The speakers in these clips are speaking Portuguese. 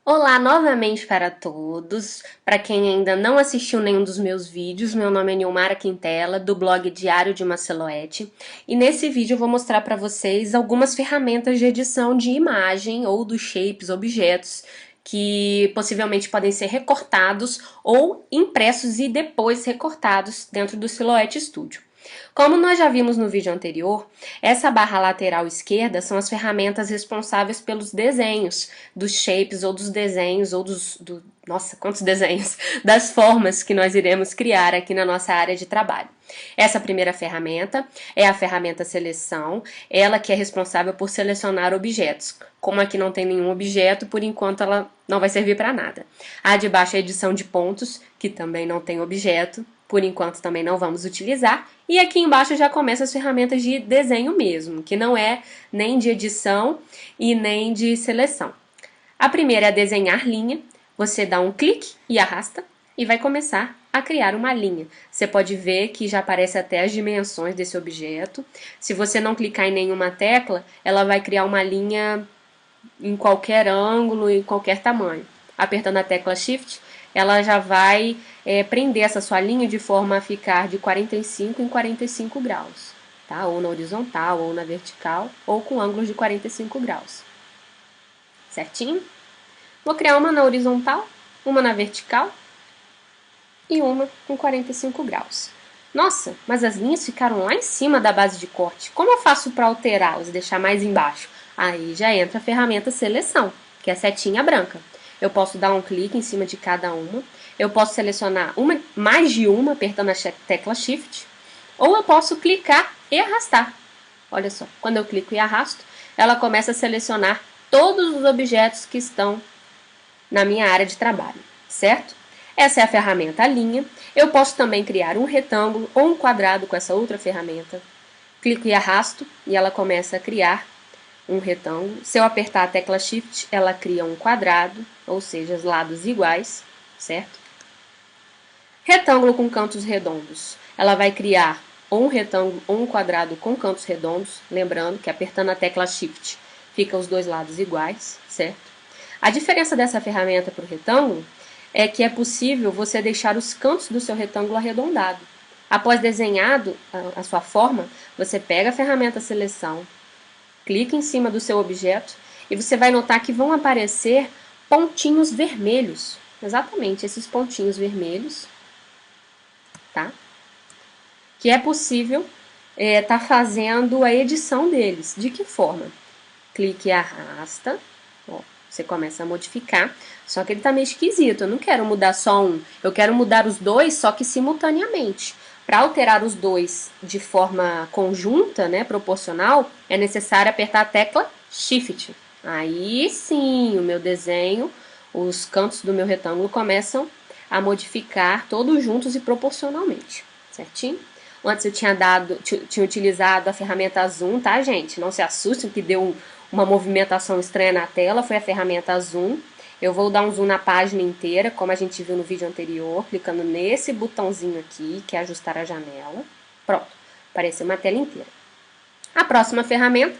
Olá novamente para todos. Para quem ainda não assistiu nenhum dos meus vídeos, meu nome é Nilmara Quintela, do blog Diário de uma Silhuete, e nesse vídeo eu vou mostrar para vocês algumas ferramentas de edição de imagem ou dos shapes, objetos, que possivelmente podem ser recortados ou impressos e depois recortados dentro do Silhouette Studio. Como nós já vimos no vídeo anterior, essa barra lateral esquerda são as ferramentas responsáveis pelos desenhos, dos shapes ou dos desenhos, ou nossa, quantos desenhos! Das formas que nós iremos criar aqui na nossa área de trabalho. Essa primeira ferramenta é a ferramenta seleção, ela que é responsável por selecionar objetos. Como aqui não tem nenhum objeto, por enquanto ela não vai servir para nada. A de baixo é a edição de pontos, que também não tem objeto, por enquanto também não vamos utilizar. E aqui embaixo já começam as ferramentas de desenho mesmo, que não é nem de edição e nem de seleção. A primeira é desenhar linha. Você dá um clique e arrasta e vai começar a criar uma linha. Você pode ver que já aparece até as dimensões desse objeto. Se você não clicar em nenhuma tecla, ela vai criar uma linha em qualquer ângulo, em qualquer tamanho. Apertando a tecla Shift, ela já vai prender essa sua linha de forma a ficar de 45 em 45 graus, tá? Ou na horizontal, ou na vertical, ou com ângulos de 45 graus. Certinho? Vou criar uma na horizontal, uma na vertical e uma com 45 graus. Nossa, mas as linhas ficaram lá em cima da base de corte. Como eu faço para alterá-las e deixar mais embaixo? Aí já entra a ferramenta seleção, que é a setinha branca. Eu posso dar um clique em cima de cada uma. Eu posso selecionar mais de uma apertando a tecla Shift. Ou eu posso clicar e arrastar. Olha só, quando eu clico e arrasto, ela começa a selecionar todos os objetos que estão na minha área de trabalho, certo? Essa é a ferramenta linha. Eu posso também criar um retângulo ou um quadrado com essa outra ferramenta. Clico e arrasto e ela começa a criar um retângulo. Se eu apertar a tecla Shift, ela cria um quadrado, ou seja, os lados iguais, certo? Retângulo com cantos redondos. Ela vai criar ou um retângulo ou um quadrado com cantos redondos, lembrando que apertando a tecla Shift fica os dois lados iguais, certo? A diferença dessa ferramenta para o retângulo é que é possível você deixar os cantos do seu retângulo arredondado. Após desenhado a sua forma, você pega a ferramenta seleção, clica em cima do seu objeto e você vai notar que vão aparecer pontinhos vermelhos. Exatamente, esses pontinhos vermelhos, tá? Que é possível tá fazendo a edição deles. De que forma? Clique e arrasta, ó, você começa a modificar, só que ele tá meio esquisito, eu não quero mudar só um, eu quero mudar os dois, só que simultaneamente. Para alterar os dois de forma conjunta, né, proporcional, é necessário apertar a tecla Shift. Aí sim, o meu desenho, os cantos do meu retângulo começam a modificar todos juntos e proporcionalmente, certinho? Antes eu tinha utilizado a ferramenta Zoom, tá, gente? Não se assustem que deu uma movimentação estranha na tela, foi a ferramenta Zoom. Eu vou dar um zoom na página inteira, como a gente viu no vídeo anterior, clicando nesse botãozinho aqui, que é ajustar a janela. Pronto, apareceu uma tela inteira. A próxima ferramenta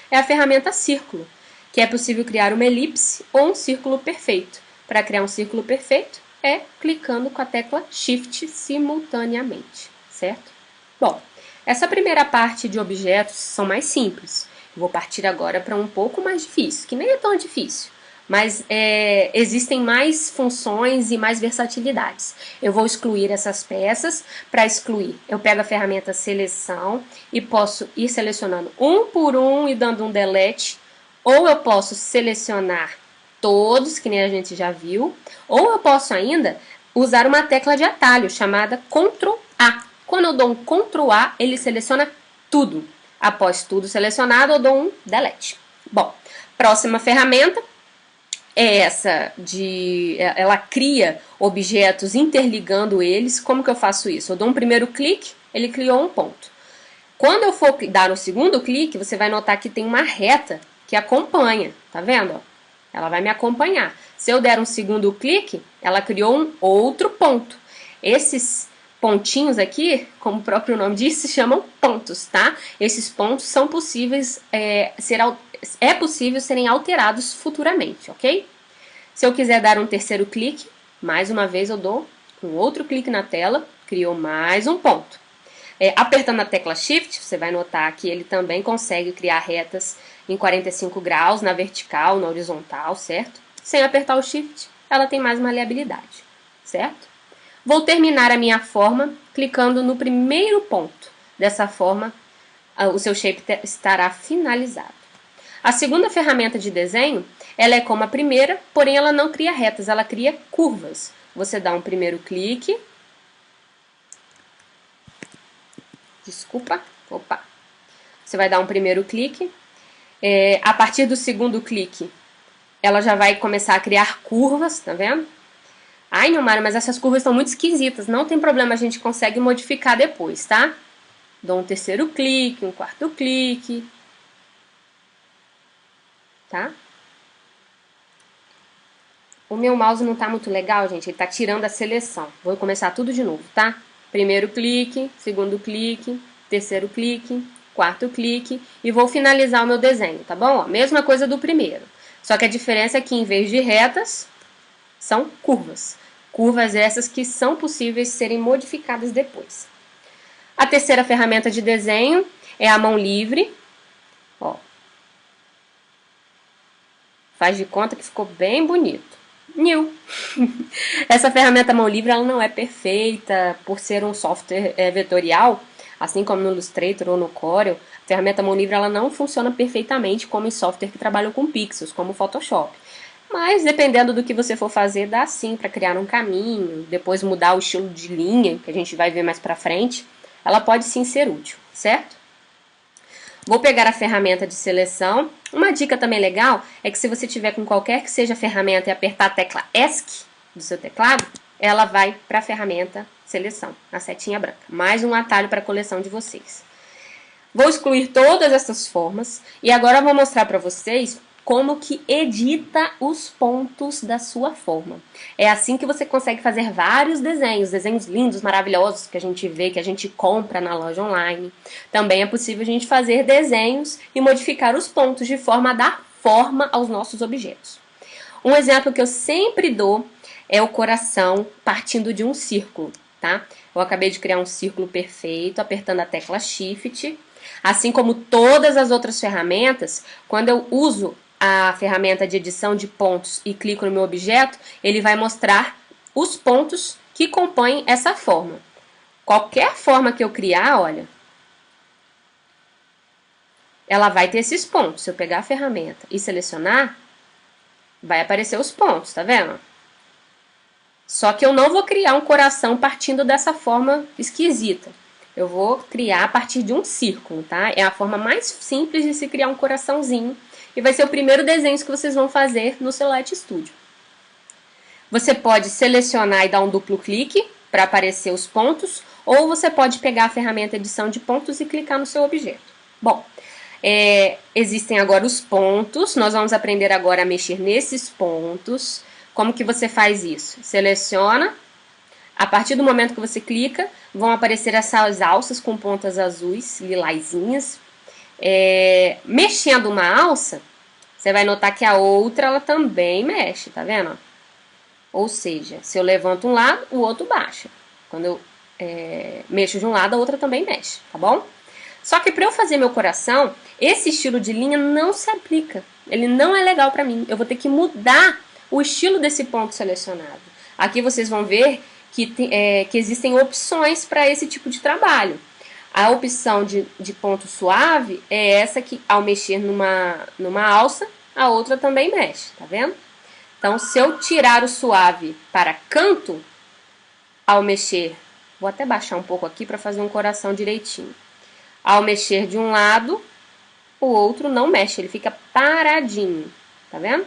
é a ferramenta círculo, que é possível criar uma elipse ou um círculo perfeito. Para criar um círculo perfeito, é clicando com a tecla Shift simultaneamente, certo? Bom, essa primeira parte de objetos são mais simples. Eu vou partir agora para um pouco mais difícil, que nem é tão difícil, mas existem mais funções e mais versatilidades. Eu vou excluir essas peças. Para excluir, eu pego a ferramenta seleção e posso ir selecionando um por um e dando um delete, ou eu posso selecionar todos, que nem a gente já viu, ou eu posso ainda usar uma tecla de atalho chamada Ctrl A. Quando eu dou um Ctrl A, ele seleciona tudo. Após tudo selecionado, eu dou um delete. Bom, próxima ferramenta é essa ela cria objetos interligando eles. Como que eu faço isso? Eu dou um primeiro clique, ele criou um ponto. Quando eu for dar o segundo clique, você vai notar que tem uma reta que acompanha, tá vendo? Ela vai me acompanhar. Se eu der um segundo clique, ela criou um outro ponto. Esses pontinhos aqui, como o próprio nome diz, se chamam pontos, tá? Esses pontos são possíveis, é possível serem alterados futuramente, ok? Se eu quiser dar um terceiro clique, mais uma vez eu dou um outro clique na tela, criou mais um ponto. Apertando a tecla Shift, você vai notar que ele também consegue criar retas em 45 graus, na vertical, na horizontal, certo? Sem apertar o Shift, ela tem mais maleabilidade, certo? Vou terminar a minha forma clicando no primeiro ponto. Dessa forma, o seu shape estará finalizado. A segunda ferramenta de desenho, ela é como a primeira, porém ela não cria retas, ela cria curvas. Você dá um primeiro clique. Você vai dar um primeiro clique. A partir do segundo clique, ela já vai começar a criar curvas, tá vendo? Ai, Nilmara, mas essas curvas estão muito esquisitas. Não tem problema, a gente consegue modificar depois, tá? Dou um terceiro clique, um quarto clique. Tá? O meu mouse não tá muito legal, gente. Ele tá tirando a seleção. Vou começar tudo de novo, tá? Primeiro clique, segundo clique, terceiro clique, quarto clique. E vou finalizar o meu desenho, tá bom? Ó, mesma coisa do primeiro. Só que a diferença é que em vez de retas, são curvas. Curvas essas que são possíveis serem modificadas depois. A terceira ferramenta de desenho é a mão livre. Ó. Faz de conta que ficou bem bonito. New. Essa ferramenta mão livre ela não é perfeita por ser um software vetorial, assim como no Illustrator ou no Corel. A ferramenta mão livre ela não funciona perfeitamente como em software que trabalham com pixels, como o Photoshop. Mas dependendo do que você for fazer, dá sim para criar um caminho, depois mudar o estilo de linha, que a gente vai ver mais para frente. Ela pode sim ser útil, certo? Vou pegar a ferramenta de seleção. Uma dica também legal é que se você tiver com qualquer que seja a ferramenta e apertar a tecla ESC do seu teclado, ela vai para a ferramenta seleção, a setinha branca. Mais um atalho para a coleção de vocês. Vou excluir todas essas formas e agora eu vou mostrar para vocês como que edita os pontos da sua forma. É assim que você consegue fazer vários desenhos, desenhos lindos, maravilhosos que a gente vê, que a gente compra na loja online. Também é possível a gente fazer desenhos e modificar os pontos de forma a dar forma aos nossos objetos. Um exemplo que eu sempre dou é o coração partindo de um círculo, tá? Eu acabei de criar um círculo perfeito apertando a tecla Shift. Assim como todas as outras ferramentas, quando eu uso a ferramenta de edição de pontos e clico no meu objeto, ele vai mostrar os pontos que compõem essa forma. Qualquer forma que eu criar, olha, ela vai ter esses pontos. Se eu pegar a ferramenta e selecionar, vai aparecer os pontos, tá vendo? Só que eu não vou criar um coração partindo dessa forma esquisita. Eu vou criar a partir de um círculo, tá? É a forma mais simples de se criar um coraçãozinho. E vai ser o primeiro desenho que vocês vão fazer no Silhouette Studio. Você pode selecionar e dar um duplo clique para aparecer os pontos, ou você pode pegar a ferramenta edição de pontos e clicar no seu objeto. Bom, existem agora os pontos, nós vamos aprender agora a mexer nesses pontos. Como que você faz isso? Seleciona, a partir do momento que você clica, vão aparecer essas alças com pontas azuis, lilazinhas. Mexendo uma alça, você vai notar que a outra ela também mexe, tá vendo? Ou seja, se eu levanto um lado, o outro baixa. Quando eu mexo de um lado, a outra também mexe, tá bom? Só que para eu fazer meu coração, esse estilo de linha não se aplica. Ele não é legal para mim. Eu vou ter que mudar o estilo desse ponto selecionado. Aqui vocês vão ver que existem opções para esse tipo de trabalho. A opção de ponto suave é essa que, ao mexer numa alça, a outra também mexe, tá vendo? Então, se eu tirar o suave para canto, ao mexer, vou até baixar um pouco aqui para fazer um coração direitinho. Ao mexer de um lado, o outro não mexe, ele fica paradinho, tá vendo?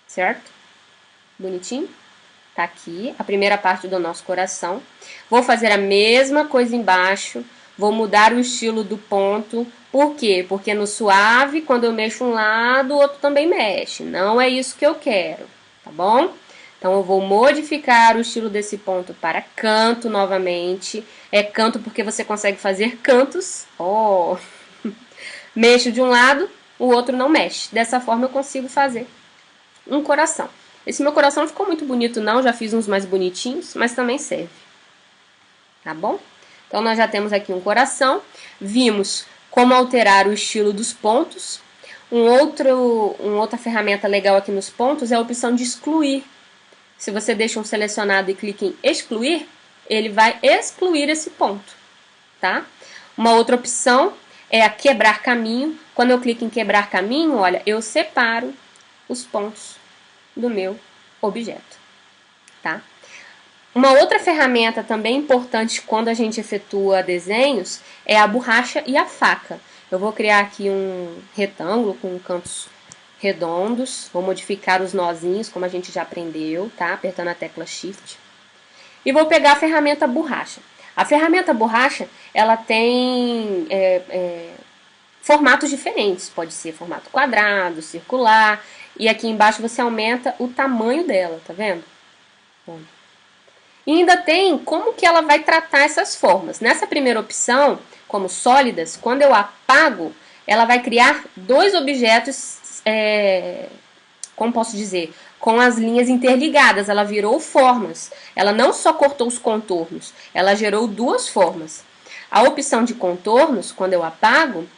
Certo? Bonitinho? Tá aqui a primeira parte do nosso coração. Vou fazer a mesma coisa embaixo. Vou mudar o estilo do ponto. Por quê? Porque no suave, quando eu mexo um lado, o outro também mexe. Não é isso que eu quero, tá bom? Então, eu vou modificar o estilo desse ponto para canto novamente. É canto porque você consegue fazer cantos. Oh! Mexo de um lado, o outro não mexe. Dessa forma, eu consigo fazer um coração. Esse meu coração não ficou muito bonito não, já fiz uns mais bonitinhos, mas também serve. Tá bom? Então, nós já temos aqui um coração. Vimos como alterar o estilo dos pontos. Uma outra ferramenta legal aqui nos pontos é a opção de excluir. Se você deixa um selecionado e clica em excluir, ele vai excluir esse ponto, tá? Uma outra opção é a quebrar caminho. Quando eu clico em quebrar caminho, olha, eu separo os pontos do meu objeto, tá? Uma outra ferramenta também importante quando a gente efetua desenhos é a borracha e a faca. Eu vou criar aqui um retângulo com cantos redondos, vou modificar os nozinhos, como a gente já aprendeu, tá? Apertando a tecla Shift. E vou pegar a ferramenta borracha. A ferramenta borracha, ela tem formatos diferentes. Pode ser formato quadrado, circular. E aqui embaixo você aumenta o tamanho dela, tá vendo? Bom. E ainda tem como que ela vai tratar essas formas. Nessa primeira opção, como sólidas, quando eu apago, ela vai criar dois objetos, como posso dizer, com as linhas interligadas. Ela virou formas. Ela não só cortou os contornos, ela gerou duas formas. A opção de contornos, quando eu apago,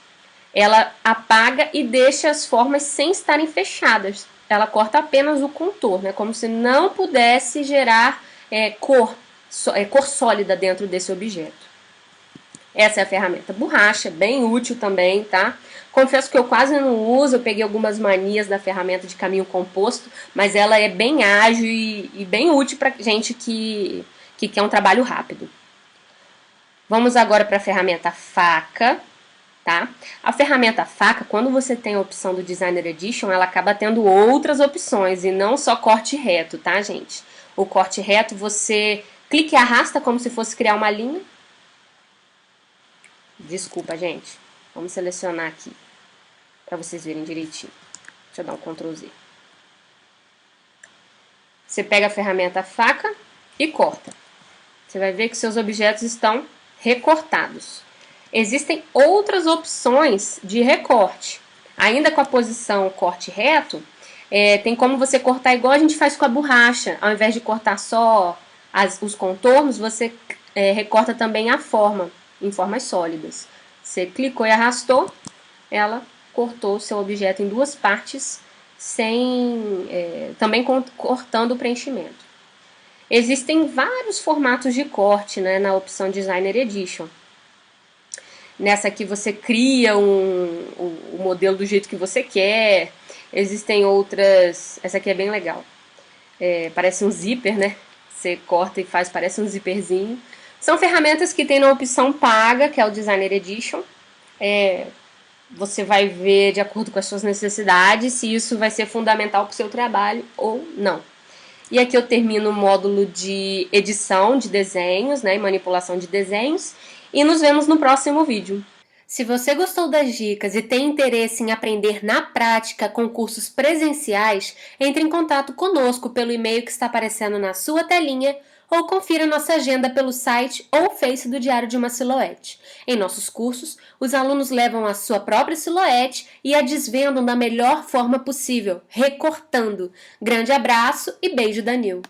ela apaga e deixa as formas sem estarem fechadas. Ela corta apenas o contorno, é como se não pudesse gerar cor sólida dentro desse objeto. Essa é a ferramenta borracha, bem útil também, tá? Confesso que eu quase não uso, eu peguei algumas manias da ferramenta de caminho composto, mas ela é bem ágil e bem útil para gente que quer um trabalho rápido. Vamos agora para a ferramenta faca, tá? A ferramenta faca, quando você tem a opção do Designer Edition, ela acaba tendo outras opções e não só corte reto, tá, gente? O corte reto, você clica e arrasta como se fosse criar uma linha. Desculpa, gente. Vamos selecionar aqui para vocês verem direitinho. Deixa eu dar um Ctrl Z. Você pega a ferramenta faca e corta. Você vai ver que seus objetos estão recortados. Existem outras opções de recorte. Ainda com a posição corte reto, tem como você cortar igual a gente faz com a borracha. Ao invés de cortar só os contornos, você recorta também a forma, em formas sólidas. Você clicou e arrastou, ela cortou o seu objeto em duas partes, também cortando o preenchimento. Existem vários formatos de corte, né, na opção Designer Edition. Nessa aqui você cria o modelo do jeito que você quer. Existem outras... Essa aqui é bem legal. Parece um zíper, né? Você corta e faz, parece um zíperzinho. São ferramentas que tem na opção paga, que é o Designer Edition. Você vai ver de acordo com as suas necessidades se isso vai ser fundamental para o seu trabalho ou não. E aqui eu termino o módulo de edição de desenhos, né, e manipulação de desenhos. E nos vemos no próximo vídeo. Se você gostou das dicas e tem interesse em aprender na prática com cursos presenciais, entre em contato conosco pelo e-mail que está aparecendo na sua telinha ou confira nossa agenda pelo site ou Face do Diário de uma Silhouette. Em nossos cursos, os alunos levam a sua própria silhuete e a desvendam da melhor forma possível, recortando. Grande abraço e beijo da Nil!